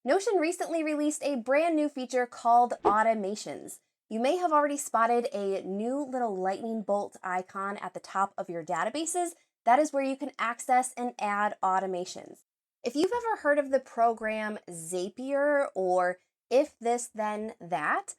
Notion recently released a brand new feature called automations. You may have already spotted a new little lightning bolt icon at the top of your databases. That is where you can access and add automations. If you've ever heard of the program Zapier or If This Then That,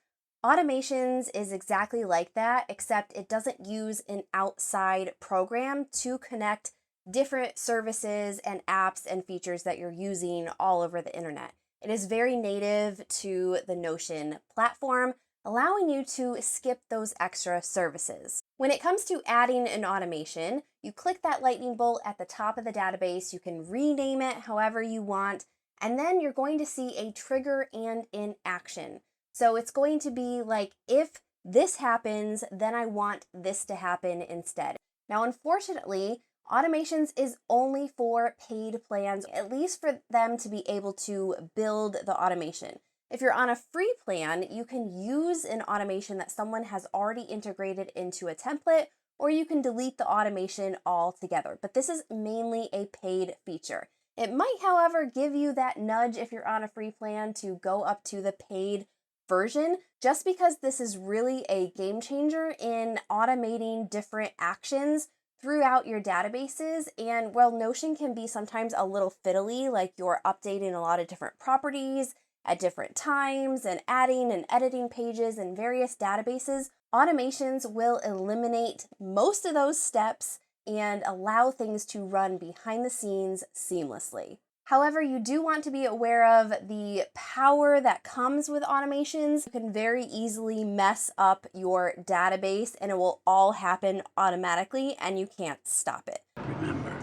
automations is exactly like that, except it doesn't use an outside program to connect different services and apps and features that you're using all over the internet. It is very native to the Notion platform, allowing you to skip those extra services. When it comes to adding an automation, you click that lightning bolt at the top of the database. You can rename it however you want, and then you're going to see a trigger and in action. So it's going to be like, if this happens, then I want this to happen instead. Now, unfortunately, automations is only for paid plans, at least for them to be able to build the automation. If you're on a free plan, you can use an automation that someone has already integrated into a template, or you can delete the automation altogether. But this is mainly a paid feature. It might, however, give you that nudge if you're on a free plan to go up to the paid version, just because this is really a game changer in automating different actions throughout your databases. And while Notion can be sometimes a little fiddly, like you're updating a lot of different properties at different times and adding and editing pages in various databases, automations will eliminate most of those steps and allow things to run behind the scenes seamlessly. However, you do want to be aware of the power that comes with automations. You can very easily mess up your database and it will all happen automatically and you can't stop it. Remember,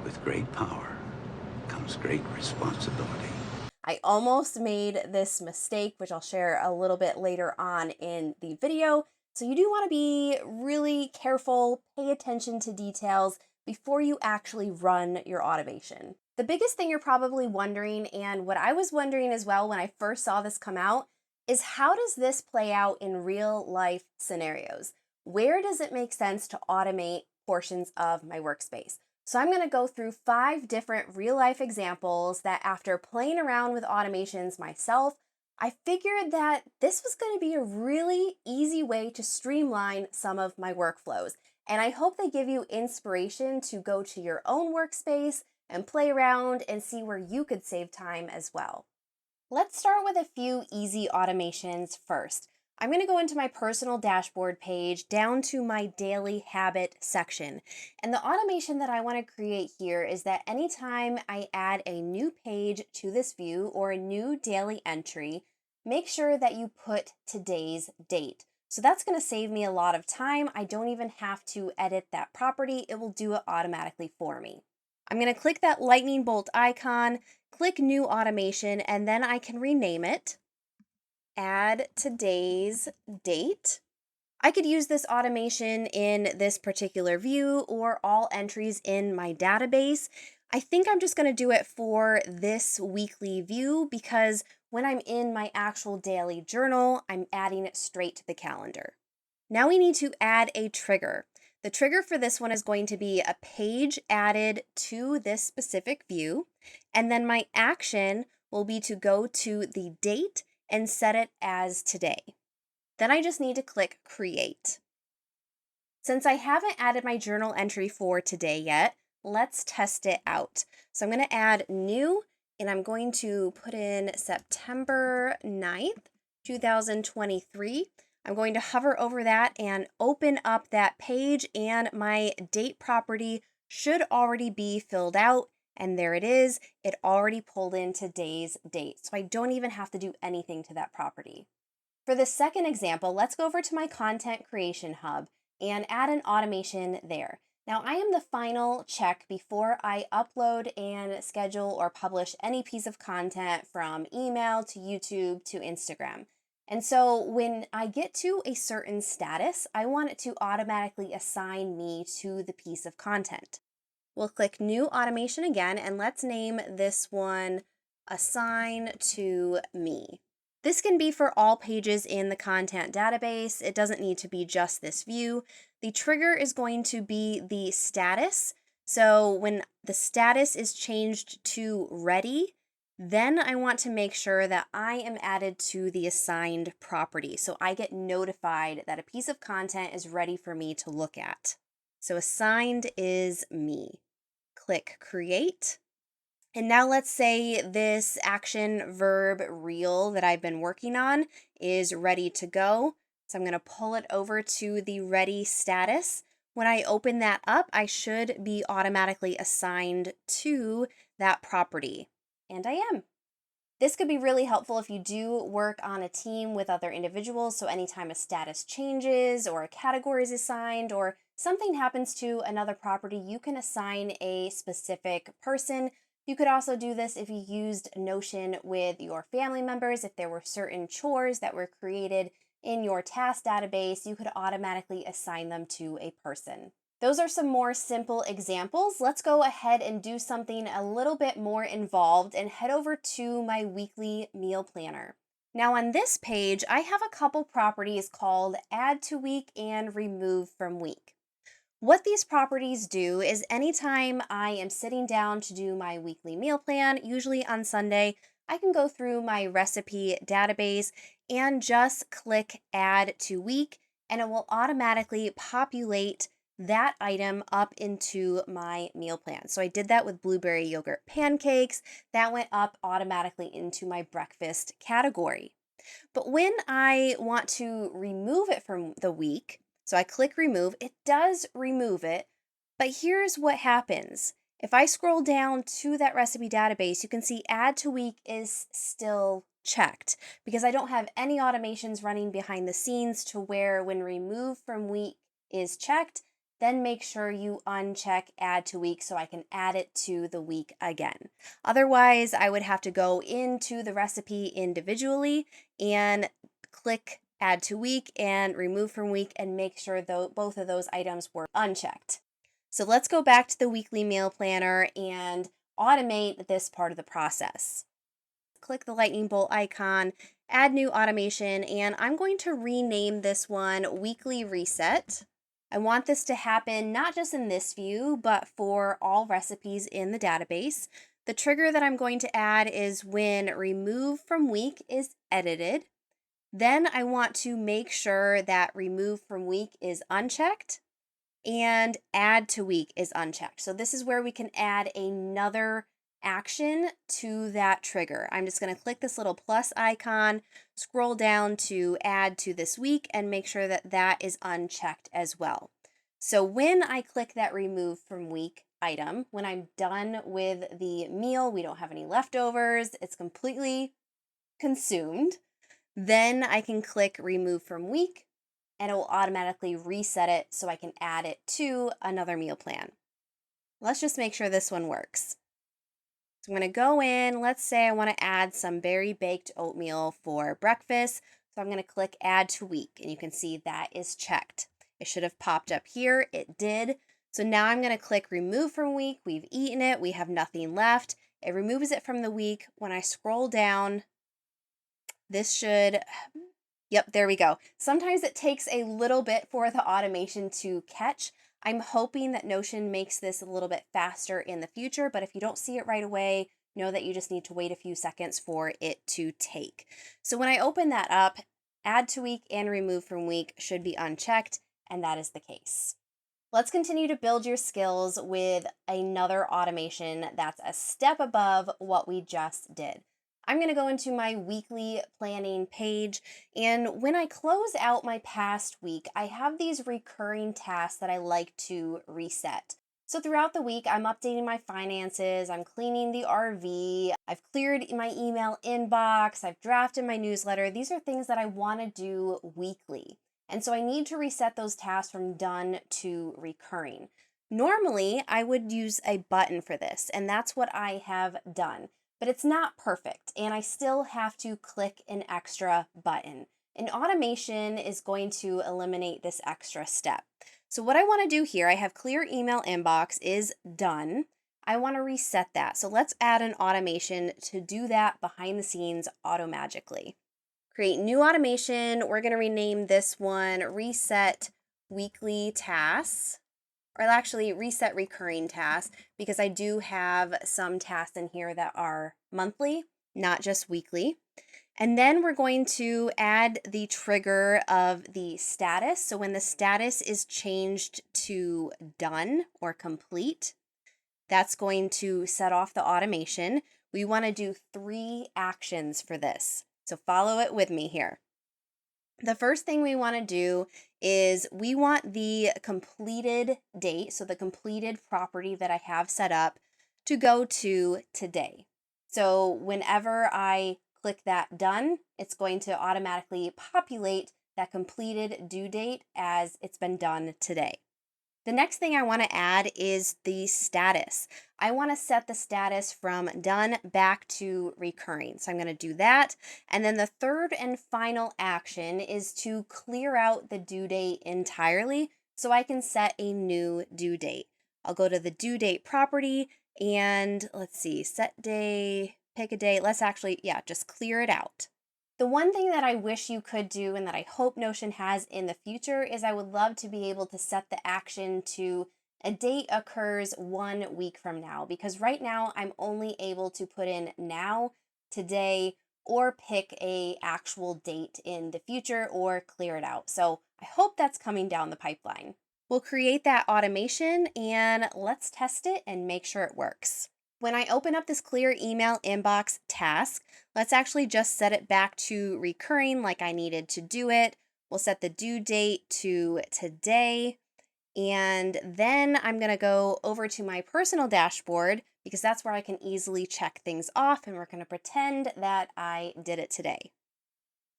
with great power comes great responsibility. I almost made this mistake, which I'll share a little bit later on in the video. So you do want to be really careful, pay attention to details before you actually run your automation. The biggest thing you're probably wondering, and what I was wondering as well when I first saw this come out, is how does this play out in real life scenarios? Where does it make sense to automate portions of my workspace? So I'm going to go through 5 different real life examples that, after playing around with automations myself, I figured that this was going to be a really easy way to streamline some of my workflows. And I hope they give you inspiration to go to your own workspace and play around and see where you could save time as well. Let's start with a few easy automations first. I'm going to go into my personal dashboard page down to my daily habit section. And the automation that I want to create here is that anytime I add a new page to this view or a new daily entry, make sure that you put today's date. So that's going to save me a lot of time. I don't even have to edit that property. It will do it automatically for me. I'm going to click that lightning bolt icon, click new automation, and then I can rename it. Add today's date. I could use this automation in this particular view or all entries in my database. I think I'm just going to do it for this weekly view because when I'm in my actual daily journal, I'm adding it straight to the calendar. Now we need to add a trigger. The trigger for this one is going to be a page added to this specific view, and then my action will be to go to the date and set it as today. Then I just need to click create. Since I haven't added my journal entry for today yet, let's test it out. So I'm going to add new, and I'm going to put in September 9th, 2023. I'm going to hover over that and open up that page, and my date property should already be filled out. And there it is. It already pulled in today's date. So I don't even have to do anything to that property. For the second example, let's go over to my content creation hub and add an automation there. Now, I am the final check before I upload and schedule or publish any piece of content from email to YouTube to Instagram. And so when I get to a certain status, I want it to automatically assign me to the piece of content. We'll click new automation again, and let's name this one assign to me. This can be for all pages in the content database. It doesn't need to be just this view. The trigger is going to be the status. So when the status is changed to ready, Then I want to make sure that I am added to the assigned property, so I get notified that a piece of content is ready for me to look at. So assigned is me. Click create. And now let's say this action verb reel that I've been working on is ready to go. So I'm going to pull it over to the ready status. When I open that up, I should be automatically assigned to that property. And I am. This could be really helpful if you do work on a team with other individuals. So, anytime a status changes or a category is assigned or something happens to another property, you can assign a specific person. You could also do this if you used Notion with your family members. If there were certain chores that were created in your task database, you could automatically assign them to a person. Those are some more simple examples. Let's go ahead and do something a little bit more involved and head over to my weekly meal planner. Now on this page, I have a couple properties called Add to Week and Remove from Week. What these properties do is anytime I am sitting down to do my weekly meal plan, usually on Sunday, I can go through my recipe database and just click Add to Week, and it will automatically populate that item up into my meal plan. So I did that with blueberry yogurt pancakes. That went up automatically into my breakfast category. But when I want to remove it from the week, so I click remove, it does remove it. But here's what happens. If I scroll down to that recipe database, you can see add to week is still checked because I don't have any automations running behind the scenes to where when remove from week is checked, then make sure you uncheck add to week so I can add it to the week again. Otherwise, I would have to go into the recipe individually and click add to week and remove from week and make sure both of those items were unchecked. So let's go back to the weekly meal planner and automate this part of the process. Click the lightning bolt icon, add new automation, and I'm going to rename this one weekly reset. I want this to happen not just in this view, but for all recipes in the database. The trigger that I'm going to add is when remove from week is edited. Then I want to make sure that remove from week is unchecked and add to week is unchecked. So this is where we can add another action to that trigger. I'm just going to click this little plus icon, scroll down to add to this week and make sure that that is unchecked as well. So when I click that remove from week item, when I'm done with the meal, we don't have any leftovers, it's completely consumed, then I can click remove from week and it will automatically reset it so I can add it to another meal plan. Let's just make sure this one works. So I'm going to go in, let's say I want to add some berry baked oatmeal for breakfast. So I'm going to click add to week and you can see that is checked. It should have popped up here. It did. So now I'm going to click remove from week. We've eaten it. We have nothing left. It removes it from the week. When I scroll down, this should, yep, there we go. Sometimes it takes a little bit for the automation to catch. I'm hoping that Notion makes this a little bit faster in the future, but if you don't see it right away, know that you just need to wait a few seconds for it to take. So when I open that up, add to week and remove from week should be unchecked, and that is the case. Let's continue to build your skills with another automation that's a step above what we just did. I'm going to go into my weekly planning page, and when I close out my past week, I have these recurring tasks that I like to reset. So throughout the week, I'm updating my finances, I'm cleaning the RV, I've cleared my email inbox, I've drafted my newsletter. These are things that I want to do weekly. And so I need to reset those tasks from done to recurring. Normally, I would use a button for this, and that's what I have done. But it's not perfect, and I still have to click an extra button. And automation is going to eliminate this extra step. So what I want to do here, I have clear email inbox is done. I want to reset that. So let's add an automation to do that behind the scenes automagically. Create new automation. We're going to rename this one reset weekly tasks, or I'll actually reset recurring tasks because I do have some tasks in here that are monthly. not just weekly. And then we're going to add the trigger of the status. So when the status is changed to done or complete, that's going to set off the automation. We want to do 3 actions for this. So follow it with me here. The first thing we want to do is we want the completed date, so the completed property that I have set up, to go to today. So whenever I click that done, it's going to automatically populate that completed due date as it's been done today. The next thing I want to add is the status. I want to set the status from done back to recurring. So I'm going to do that. And then the third and final action is to clear out the due date entirely so I can set a new due date. I'll go to the due date property and let's see, set day, pick a date. Let's actually, just clear it out. The one thing that I wish you could do and that I hope Notion has in the future is I would love to be able to set the action to a date occurs 1 week from now, because right now I'm only able to put in now, today, or pick a actual date in the future or clear it out. So I hope that's coming down the pipeline. We'll create that automation and let's test it and make sure it works. When I open up this clear email inbox task, let's actually just set it back to recurring like I needed to do it. We'll set the due date to today. And then I'm going to go over to my personal dashboard because that's where I can easily check things off, and we're going to pretend that I did it today.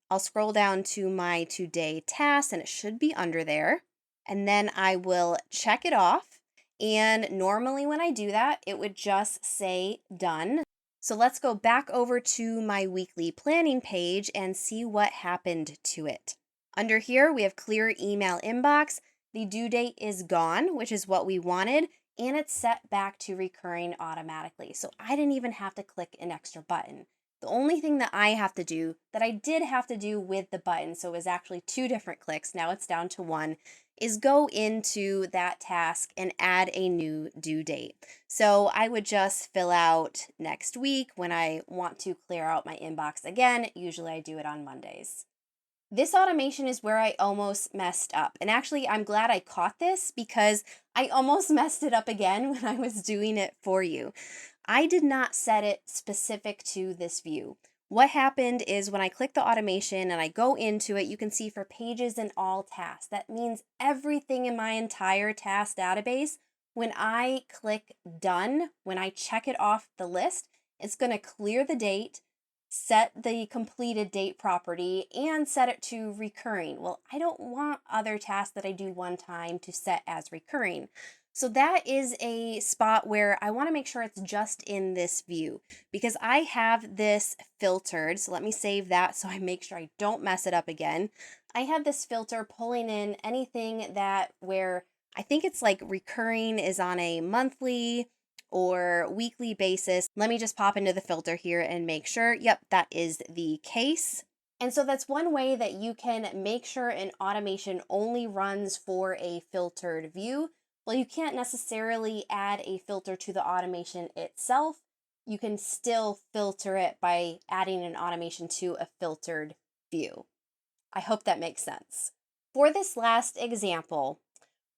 I'll scroll down to my today task and it should be under there. And then I will check it off. And normally when I do that, it would just say done. So let's go back over to my weekly planning page and see what happened to it. Under here, we have clear email inbox. The due date is gone, which is what we wanted, and it's set back to recurring automatically. So I didn't even have to click an extra button. The only thing that I have to do, that I did have to do with the button, so it was actually 2 different clicks, now it's down to 1, is go into that task and add a new due date. So I would just fill out next week when I want to clear out my inbox again. Usually I do it on Mondays. This automation is where I almost messed up. And actually, I'm glad I caught this because I almost messed it up again when I was doing it for you. I did not set it specific to this view. What happened is when I click the automation and I go into it, you can see for pages and all tasks. That means everything in my entire task database. When I click done, when I check it off the list, it's going to clear the date, set the completed date property, and set it to recurring. Well, I don't want other tasks that I do one time to set as recurring. So that is a spot where I want to make sure it's just in this view because I have this filtered. So let me save that so I make sure I don't mess it up again. I have this filter pulling in anything that where I think it's like recurring is on a monthly or weekly basis. Let me just pop into the filter here and make sure, yep, that is the case. And so that's one way that you can make sure an automation only runs for a filtered view. Well, you can't necessarily add a filter to the automation itself. You can still filter it by adding an automation to a filtered view. I hope that makes sense. For this last example,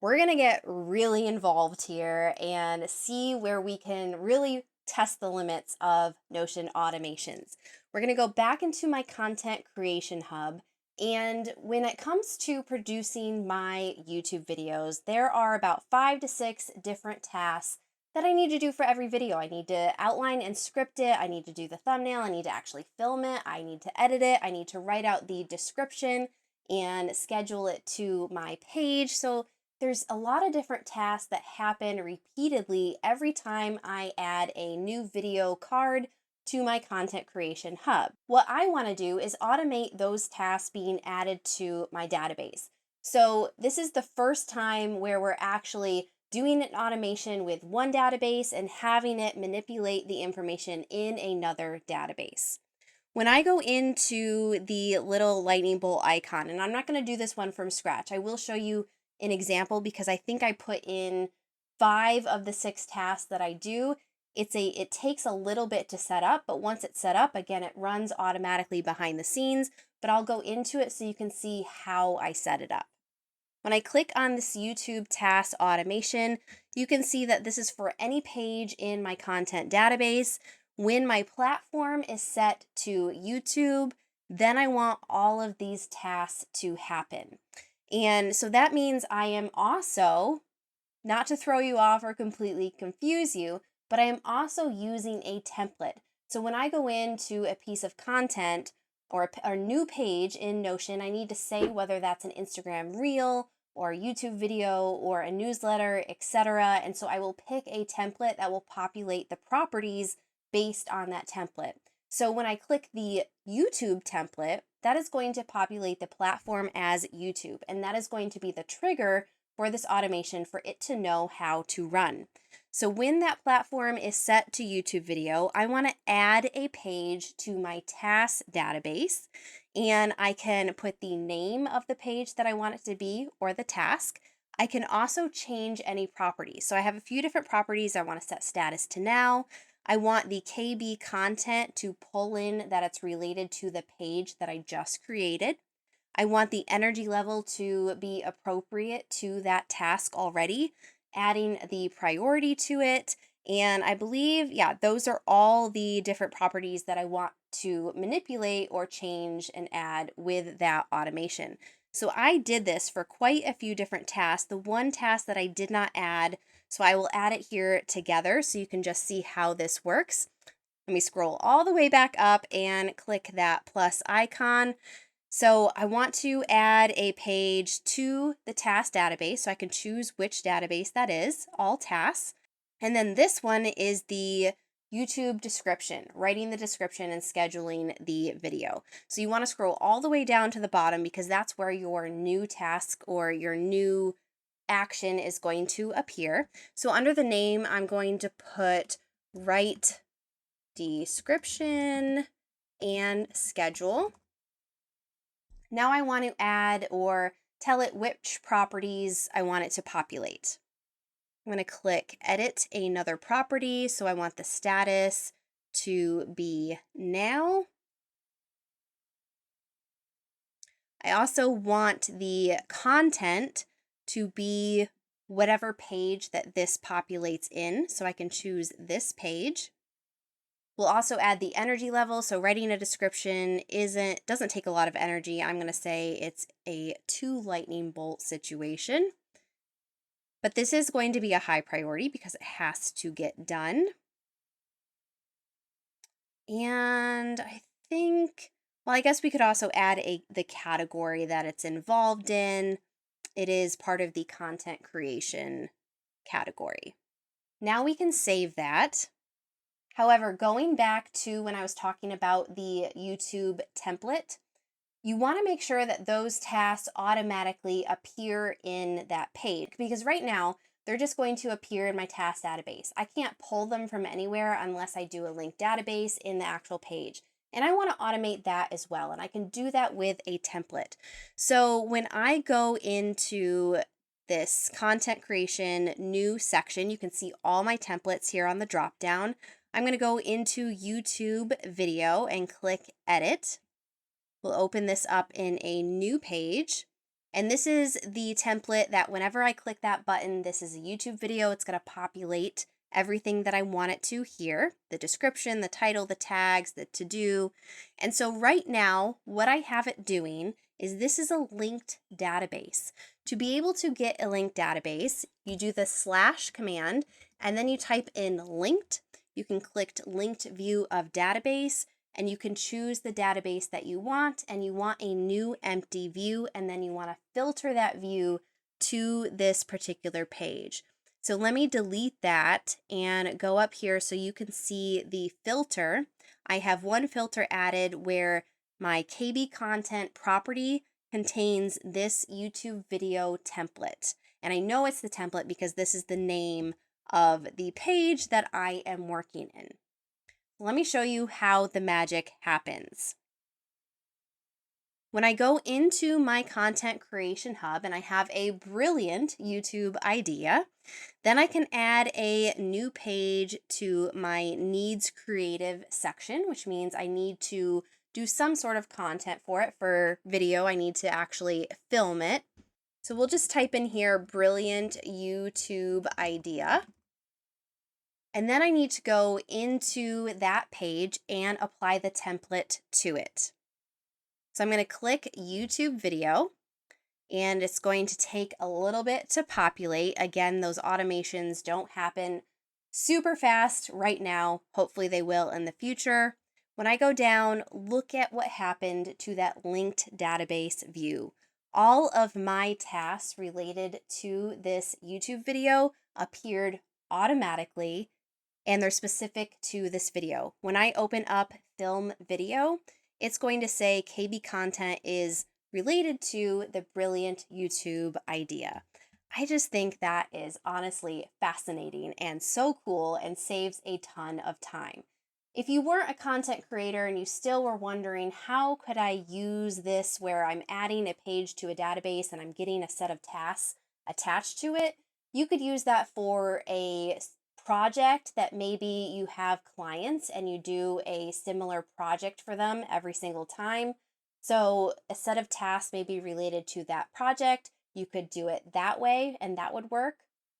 we're going to get really involved here and see where we can really test the limits of Notion automations. We're going to go back into my content creation hub. And when it comes to producing my YouTube videos, there are about 5 to 6 different tasks that I need to do for every video. I need to outline and script it. I need to do the thumbnail. I need to actually film it. I need to edit it. I need to write out the description and schedule it to my page. So there's a lot of different tasks that happen repeatedly every time I add a new video card to my content creation hub. What I want to do is automate those tasks being added to my database. So this is the first time where we're actually doing an automation with one database and having it manipulate the information in another database. When I go into the little lightning bolt icon, and I'm not going to do this one from scratch, I will show you an example because I think I put in 5 of the 6 tasks that I do. It takes a little bit to set up, but once it's set up, again, it runs automatically behind the scenes, but I'll go into it so you can see how I set it up. When I click on this YouTube task automation, you can see that this is for any page in my content database. When my platform is set to YouTube, then I want all of these tasks to happen. And so that means I am also, not to throw you off or completely confuse you, but I am also using a template. So when I go into a piece of content or a new page in Notion, I need to say whether that's an Instagram reel or a YouTube video or a newsletter, etc. And so I will pick a template that will populate the properties based on that template. So when I click the YouTube template, that is going to populate the platform as YouTube, and that is going to be the trigger for this automation for it to know how to run. So when that platform is set to YouTube video, I want to add a page to my task database, and I can put the name of the page that I want it to be or the task. I can also change any properties. So I have a few different properties. I want to set status to now. I want the KB content to pull in that it's related to the page that I just created. I want the energy level to be appropriate to that task already, adding the priority to it. And I believe, yeah, those are all the different properties that I want to manipulate or change and add with that automation. So I did this for quite a few different tasks. The one task that I did not add, so I will add it here together so you can just see how this works. Let me scroll all the way back up and click that plus icon. So I want to add a page to the task database, so I can choose which database that is, all tasks. And then this one is the YouTube description, writing the description and scheduling the video. So you want to scroll all the way down to the bottom because that's where your new task or your new action is going to appear. So under the name, I'm going to put write description and schedule. Now I want to add or tell it which properties I want it to populate. I'm going to click edit another property. So I want the status to be now. I also want the content to be whatever page that this populates in. So I can choose this page. We'll also add the energy level. So writing a description doesn't take a lot of energy. I'm going to say it's a 2 lightning bolt situation. But this is going to be a high priority because it has to get done. And I think, well, I guess we could also add the category that it's involved in. It is part of the content creation category. Now we can save that. However, going back to when I was talking about the YouTube template, you want to make sure that those tasks automatically appear in that page because right now they're just going to appear in my task database. I can't pull them from anywhere unless I do a linked database in the actual page. And I want to automate that as well. And I can do that with a template. So when I go into this content creation new section, you can see all my templates here on the drop down. I'm going to go into YouTube video and click edit. We'll open this up in a new page. And this is the template that whenever I click that button, this is a YouTube video, it's going to populate everything that I want it to here, the description, the title, the tags, the to-do. And so right now, what I have it doing is this is a linked database. To be able to get a linked database, you do the slash command, and then you type in linked. You can click linked view of database, and you can choose the database that you want, and you want a new empty view, and then you want to filter that view to this particular page. So let me delete that and go up here so you can see the filter. I have one filter added where my KB content property contains this YouTube video template. And I know it's the template because this is the name of the page that I am working in. Let me show you how the magic happens. When I go into my content creation hub and I have a brilliant YouTube idea, Then I can add a new page to my needs creative section, which means I need to do some sort of content for it. For video, I need to actually film it. So we'll just type in here, brilliant YouTube idea. And then I need to go into that page and apply the template to it. So I'm going to click YouTube video, and it's going to take a little bit to populate. Again, those automations don't happen super fast right now. Hopefully they will in the future. When I go down, look at what happened to that linked database view. All of my tasks related to this YouTube video appeared automatically, and they're specific to this video. When I open up film video, it's going to say KB content is related to the brilliant YouTube idea. I just think that is honestly fascinating and so cool and saves a ton of time. If you weren't a content creator and you still were wondering, how could I use this where I'm adding a page to a database and I'm getting a set of tasks attached to it, you could use that for a project that maybe you have clients and you do a similar project for them every single time. So a set of tasks may be related to that project. You could do it that way and that would work.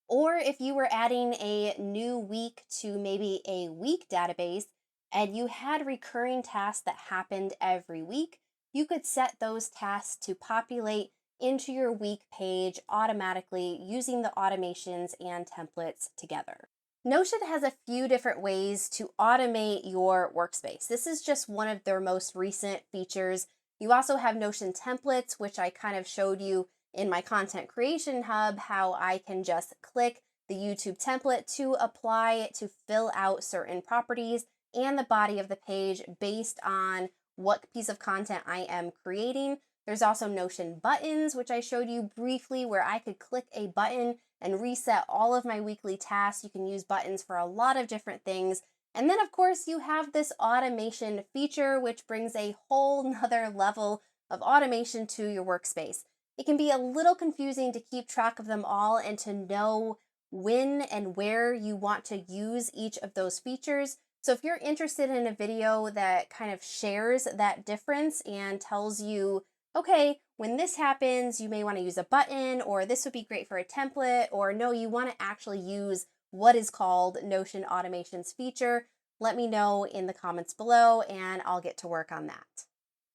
Or if you were adding a new week to maybe a week database and you had recurring tasks that happened every week, you could set those tasks to populate into your week page automatically using the automations and templates together. Notion has a few different ways to automate your workspace. This is just one of their most recent features. You also have Notion templates, which I kind of showed you in my content creation hub, how I can just click the YouTube template to apply it to fill out certain properties and the body of the page based on what piece of content I am creating. There's also Notion buttons, which I showed you briefly, where I could click a button and reset all of my weekly tasks. You can use buttons for a lot of different things. And then, of course, you have this automation feature, which brings a whole nother level of automation to your workspace. It can be a little confusing to keep track of them all and to know when and where you want to use each of those features. So if you're interested in a video that kind of shares that difference and tells you, okay, when this happens, you may want to use a button, or this would be great for a template, or no, you want to actually use what is called Notion Automations feature, let me know in the comments below and I'll get to work on that.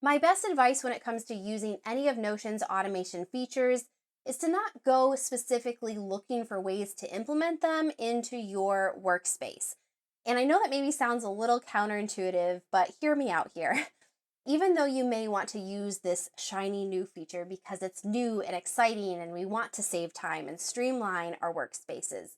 My best advice when it comes to using any of Notion's automation features is to not go specifically looking for ways to implement them into your workspace. And I know that maybe sounds a little counterintuitive, but hear me out here. Even though you may want to use this shiny new feature because it's new and exciting and we want to save time and streamline our workspaces,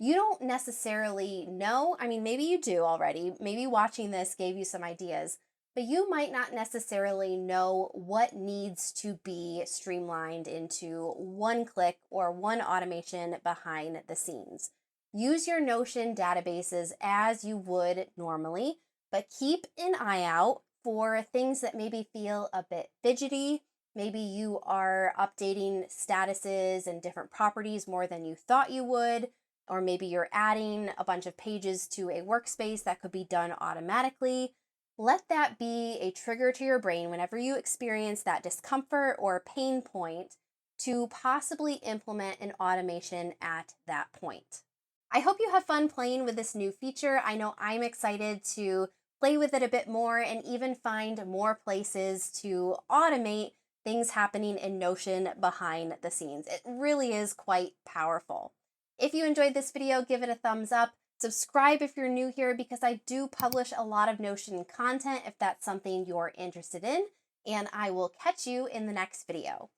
you don't necessarily know. I mean, maybe you do already. Maybe watching this gave you some ideas, but you might not necessarily know what needs to be streamlined into one click or one automation behind the scenes. Use your Notion databases as you would normally, but keep an eye out for things that maybe feel a bit fidgety. Maybe you are updating statuses and different properties more than you thought you would, or maybe you're adding a bunch of pages to a workspace that could be done automatically. Let that be a trigger to your brain whenever you experience that discomfort or pain point to possibly implement an automation at that point. I hope you have fun playing with this new feature. I know I'm excited to play with it a bit more and even find more places to automate things happening in Notion behind the scenes. It really is quite powerful. If you enjoyed this video, give it a thumbs up. Subscribe if you're new here because I do publish a lot of Notion content if that's something you're interested in. And I will catch you in the next video.